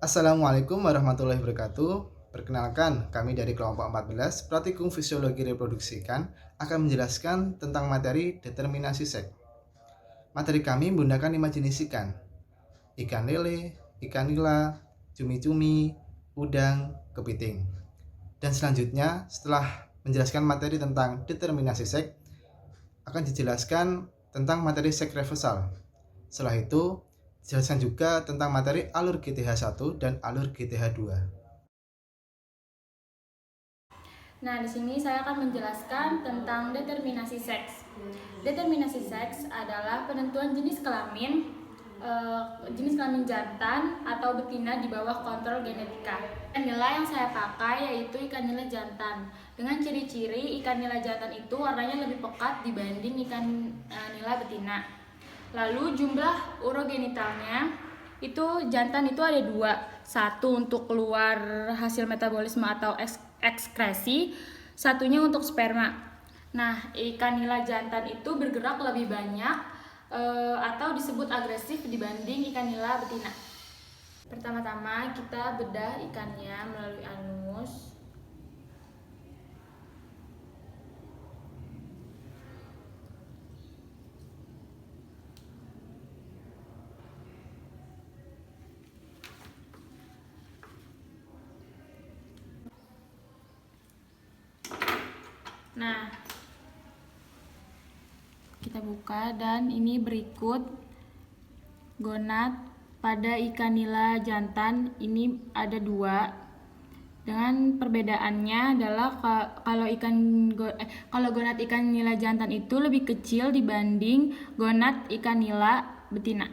Assalamualaikum warahmatullahi wabarakatuh. Perkenalkan, kami dari kelompok 14 Praktikum Fisiologi Reproduksi Ikan akan menjelaskan tentang materi determinasi seks. Materi kami menggunakan 5 jenis ikan: ikan lele, ikan nila, cumi-cumi, udang, kepiting. Dan selanjutnya, setelah menjelaskan materi tentang determinasi seks, akan dijelaskan tentang materi seks reversal. Setelah itu, dijelaskan juga tentang materi alur GTH1 dan alur GTH2. Nah, di sini saya akan menjelaskan tentang determinasi seks. Determinasi seks adalah penentuan jenis kelamin jantan atau betina di bawah kontrol genetika. Ikan nila yang saya pakai yaitu ikan nila jantan. Dengan ciri-ciri ikan nila jantan itu warnanya lebih pekat dibanding ikan nila betina. Lalu jumlah urogenitalnya itu jantan itu ada dua, satu untuk keluar hasil metabolisme atau ekskresi, satunya untuk sperma. Nah, ikan nila jantan itu bergerak lebih banyak atau disebut agresif dibanding ikan nila betina. Pertama-tama kita bedah ikannya melalui anus. Nah, kita buka dan ini berikut gonad pada ikan nila jantan. Ini ada dua, dengan perbedaannya adalah kalau gonad ikan nila jantan itu lebih kecil dibanding gonad ikan nila betina.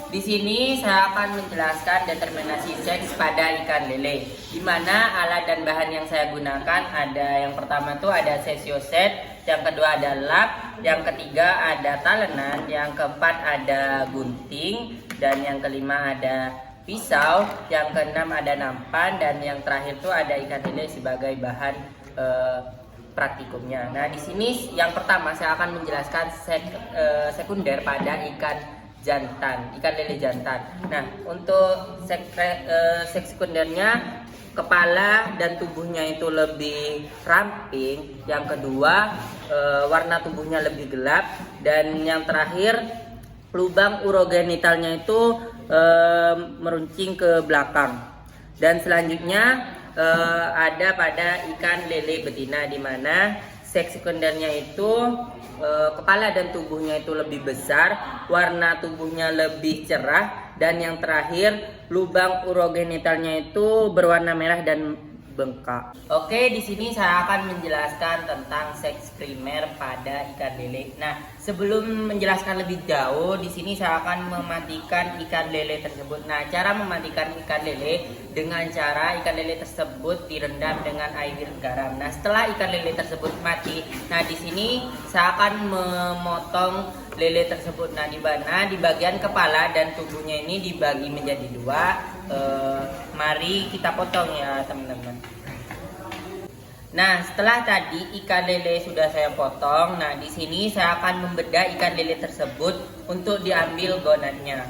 Di sini saya akan menjelaskan determinasi seks pada ikan lele, di mana alat dan bahan yang saya gunakan ada yang pertama tuh ada sesioset, yang kedua ada lap, yang ketiga ada talenan, yang keempat ada gunting, dan yang kelima ada pisau, yang keenam ada nampan, dan yang terakhir tuh ada ikan lele sebagai bahan praktikumnya. Nah, di sini yang pertama saya akan menjelaskan sekunder pada ikan lele jantan. Nah, untuk seks sekundernya, kepala dan tubuhnya itu lebih ramping. Yang kedua, warna tubuhnya lebih gelap. Dan yang terakhir, lubang urogenitalnya itu meruncing ke belakang. Dan selanjutnya ada pada ikan lele betina, di mana seks sekundernya itu kepala dan tubuhnya itu lebih besar, warna tubuhnya lebih cerah, dan yang terakhir lubang urogenitalnya itu berwarna merah dan bengkak. Oke, di sini saya akan menjelaskan tentang seks primer pada ikan lele. Nah, sebelum menjelaskan lebih jauh, di sini saya akan mematikan ikan lele tersebut. Nah, cara mematikan ikan lele dengan cara ikan lele tersebut direndam dengan air garam. Nah, setelah ikan lele tersebut mati, nah di sini saya akan memotong lele tersebut. Nah, di mana di bagian kepala dan tubuhnya ini dibagi menjadi dua. Mari kita potong ya, teman-teman. Nah, setelah tadi ikan lele sudah saya potong, nah di sini saya akan membedah ikan lele tersebut untuk diambil gonadnya.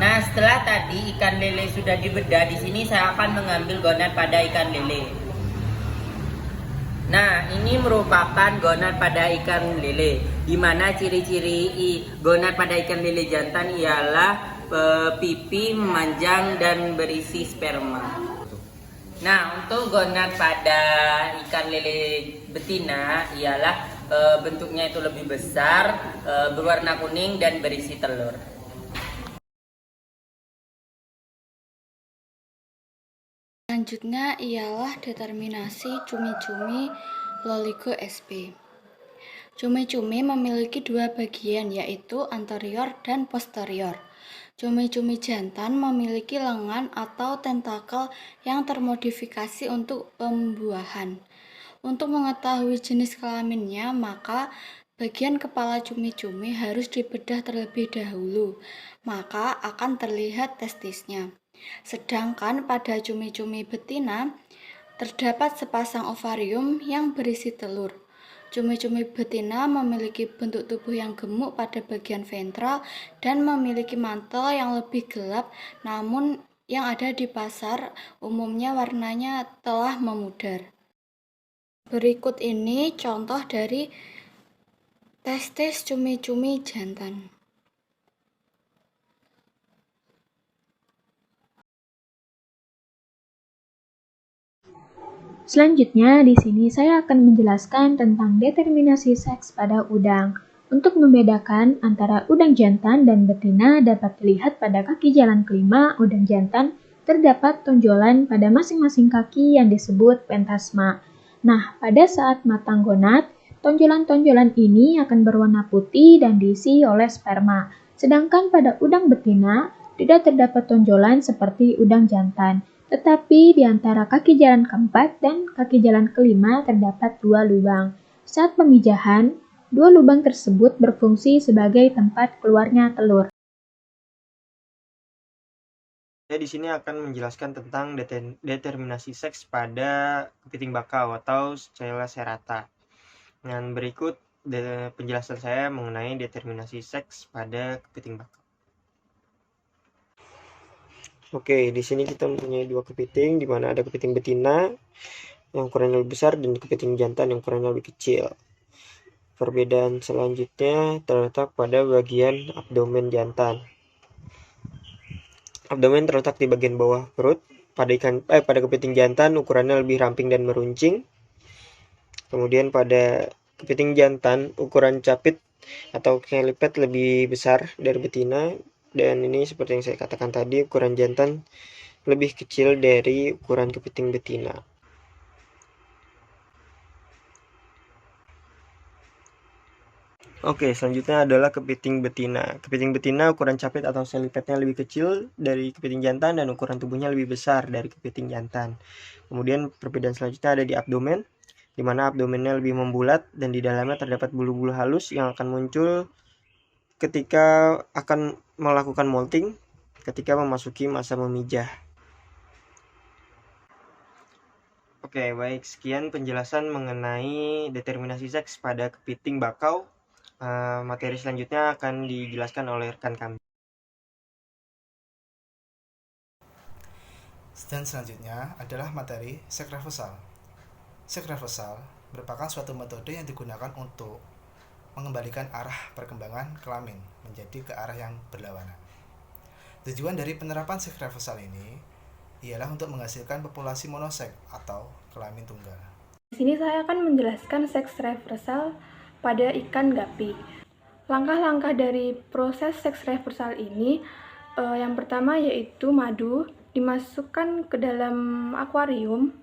Nah, setelah tadi ikan lele sudah dibedah, di sini saya akan mengambil gonad pada ikan lele. Nah, ini merupakan gonad pada ikan lele, di mana ciri-ciri gonad pada ikan lele jantan ialah pipi memanjang dan berisi sperma. Nah, untuk gonad pada ikan lele betina ialah bentuknya itu lebih besar, berwarna kuning dan berisi telur. Selanjutnya ialah determinasi cumi-cumi loligo sp. Cumi-cumi memiliki dua bagian, yaitu anterior dan posterior. Cumi-cumi jantan memiliki lengan atau tentakel yang termodifikasi untuk pembuahan. Untuk mengetahui jenis kelaminnya, maka bagian kepala cumi-cumi harus dibedah terlebih dahulu, maka akan terlihat testisnya. Sedangkan pada cumi-cumi betina, terdapat sepasang ovarium yang berisi telur. Cumi-cumi betina memiliki bentuk tubuh yang gemuk pada bagian ventral dan memiliki mantel yang lebih gelap, namun yang ada di pasar umumnya warnanya telah memudar. Berikut ini contoh dari testis cumi-cumi jantan. Selanjutnya, di sini saya akan menjelaskan tentang determinasi seks pada udang. Untuk membedakan antara udang jantan dan betina dapat dilihat pada kaki jalan kelima udang jantan terdapat tonjolan pada masing-masing kaki yang disebut pentasma. Nah, pada saat matang gonad, tonjolan-tonjolan ini akan berwarna putih dan diisi oleh sperma. Sedangkan pada udang betina tidak terdapat tonjolan seperti udang jantan. Tetapi di antara kaki jalan keempat dan kaki jalan kelima terdapat 2 lubang. Saat pemijahan, 2 lubang tersebut berfungsi sebagai tempat keluarnya telur. Saya di sini akan menjelaskan tentang determinasi seks pada kepiting bakau atau Scella serrata. Dan berikut penjelasan saya mengenai determinasi seks pada kepiting bakau. Oke, di sini kita mempunyai 2 kepiting, di mana ada kepiting betina yang ukurannya lebih besar dan kepiting jantan yang ukurannya lebih kecil. Perbedaan selanjutnya terletak pada bagian abdomen jantan. Abdomen terletak di bagian bawah perut. Pada kepiting jantan ukurannya lebih ramping dan meruncing. Kemudian pada kepiting jantan ukuran capit atau helipad lebih besar dari betina. Dan ini seperti yang saya katakan tadi, ukuran jantan lebih kecil dari ukuran kepiting betina. Oke, selanjutnya adalah kepiting betina. Kepiting betina ukuran capit atau helipadnya lebih kecil dari kepiting jantan dan ukuran tubuhnya lebih besar dari kepiting jantan. Kemudian perbedaan selanjutnya ada di abdomen, di mana abdomennya lebih membulat dan di dalamnya terdapat bulu-bulu halus yang akan muncul ketika akan melakukan molting ketika memasuki masa memijah. Oke, baik, sekian penjelasan mengenai determinasi seks pada kepiting bakau. Materi selanjutnya akan dijelaskan oleh rekan kami. Dan selanjutnya adalah materi seks reversal. Seks reversal merupakan suatu metode yang digunakan untuk mengembalikan arah perkembangan kelamin menjadi ke arah yang berlawanan. Tujuan dari penerapan seks reversal ini ialah untuk menghasilkan populasi monoseks atau kelamin tunggal. Di sini saya akan menjelaskan seks reversal pada ikan gapi. Langkah-langkah dari proses seks reversal ini yang pertama yaitu madu dimasukkan ke dalam akuarium.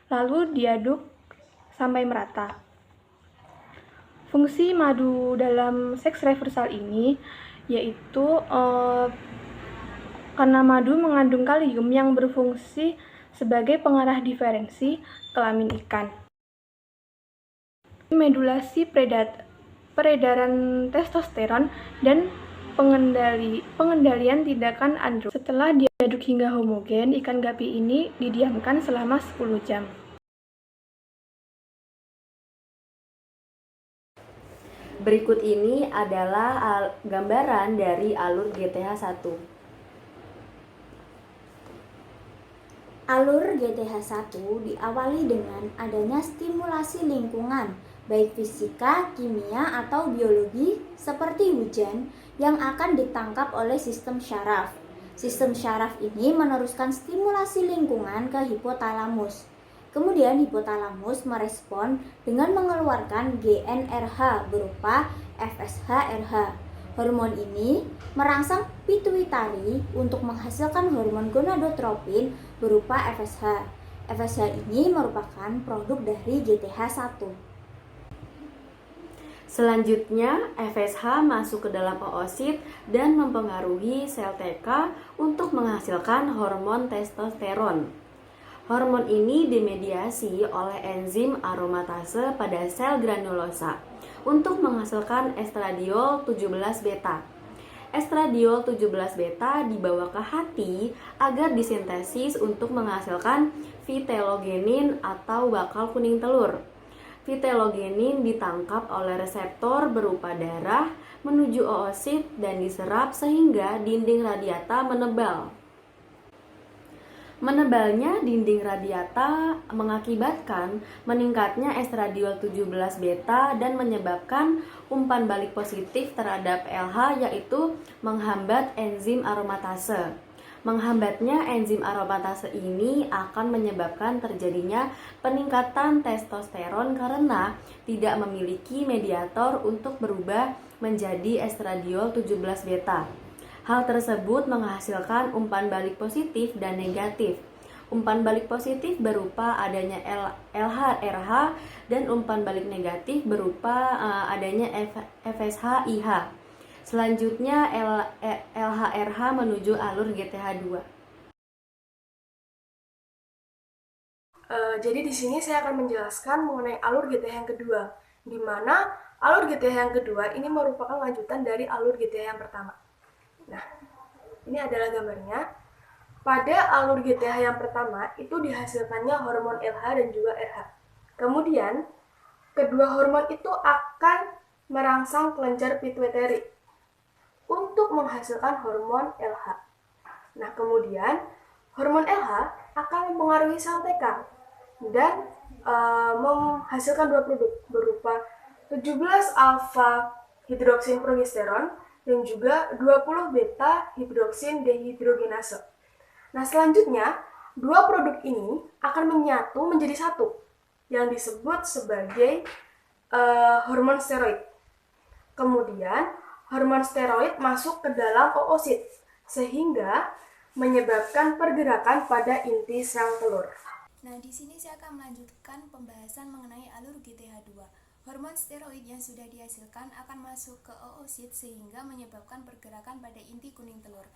Lalu diaduk sampai merata. Fungsi madu dalam seks reversal ini yaitu karena madu mengandung kalium yang berfungsi sebagai pengarah diferensi kelamin ikan. Medulasi peredaran testosteron dan pengendalian tindakan androgen. Setelah diaduk hingga homogen, ikan gapi ini didiamkan selama 10 jam. Berikut ini adalah gambaran dari alur GTH1. Alur GTH1 diawali dengan adanya stimulasi lingkungan, baik fisika, kimia, atau biologi seperti hujan yang akan ditangkap oleh sistem syaraf. Sistem syaraf ini meneruskan stimulasi lingkungan ke hipotalamus. Kemudian hipotalamus merespon dengan mengeluarkan GnRH berupa FSH-RH. Hormon ini merangsang pituitari untuk menghasilkan hormon gonadotropin berupa FSH. FSH ini merupakan produk dari GTH1. Selanjutnya, FSH masuk ke dalam oosit dan mempengaruhi sel TK untuk menghasilkan hormon testosteron. Hormon ini dimediasi oleh enzim aromatase pada sel granulosa untuk menghasilkan estradiol 17 beta. Estradiol 17 beta dibawa ke hati agar disintesis untuk menghasilkan vitellogenin atau bakal kuning telur. Vitellogenin ditangkap oleh reseptor berupa darah menuju oosit dan diserap sehingga dinding radiata menebal. Menebalnya dinding radiata mengakibatkan meningkatnya estradiol 17 beta dan menyebabkan umpan balik positif terhadap LH, yaitu menghambat enzim aromatase. Menghambatnya enzim aromatase ini akan menyebabkan terjadinya peningkatan testosteron karena tidak memiliki mediator untuk berubah menjadi estradiol 17 beta. Hal tersebut menghasilkan umpan balik positif dan negatif. Umpan balik positif berupa adanya LH-RH dan umpan balik negatif berupa adanya FSH-IH. Selanjutnya LH-RH menuju alur GTH2. Jadi di sini saya akan menjelaskan mengenai alur GTH yang kedua, di mana alur GTH yang kedua ini merupakan lanjutan dari alur GTH yang pertama. Nah, ini adalah gambarnya. Pada alur GTH yang pertama, itu dihasilkannya hormon LH dan juga RH. Kemudian, kedua hormon itu akan merangsang kelenjar pituitari untuk menghasilkan hormon LH. Nah, kemudian, hormon LH akan mempengaruhi sel TK dan menghasilkan dua produk berupa 17 alfa hidroksin progesteron dan juga 20 beta hidroksin dehidrogenase. Nah, selanjutnya, dua produk ini akan menyatu menjadi satu yang disebut sebagai hormon steroid. Kemudian, hormon steroid masuk ke dalam oosit sehingga menyebabkan pergerakan pada inti sel telur. Nah, di sini saya akan melanjutkan pembahasan mengenai alur GTH2. Hormon steroid yang sudah dihasilkan akan masuk ke oosit sehingga menyebabkan pergerakan pada inti kuning telur.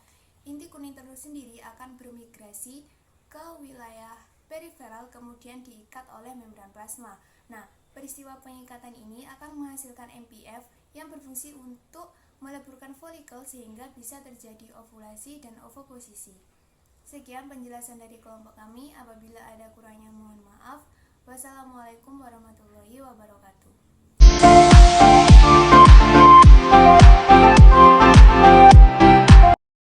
Inti kuning telur sendiri akan bermigrasi ke wilayah periferal kemudian diikat oleh membran plasma. Nah, peristiwa pengikatan ini akan menghasilkan MPF yang berfungsi untuk meleburkan folikel sehingga bisa terjadi ovulasi dan ovoposisi. Sekian penjelasan dari kelompok kami. Apabila ada kurangnya mohon maaf. Wassalamualaikum warahmatullahi wabarakatuh.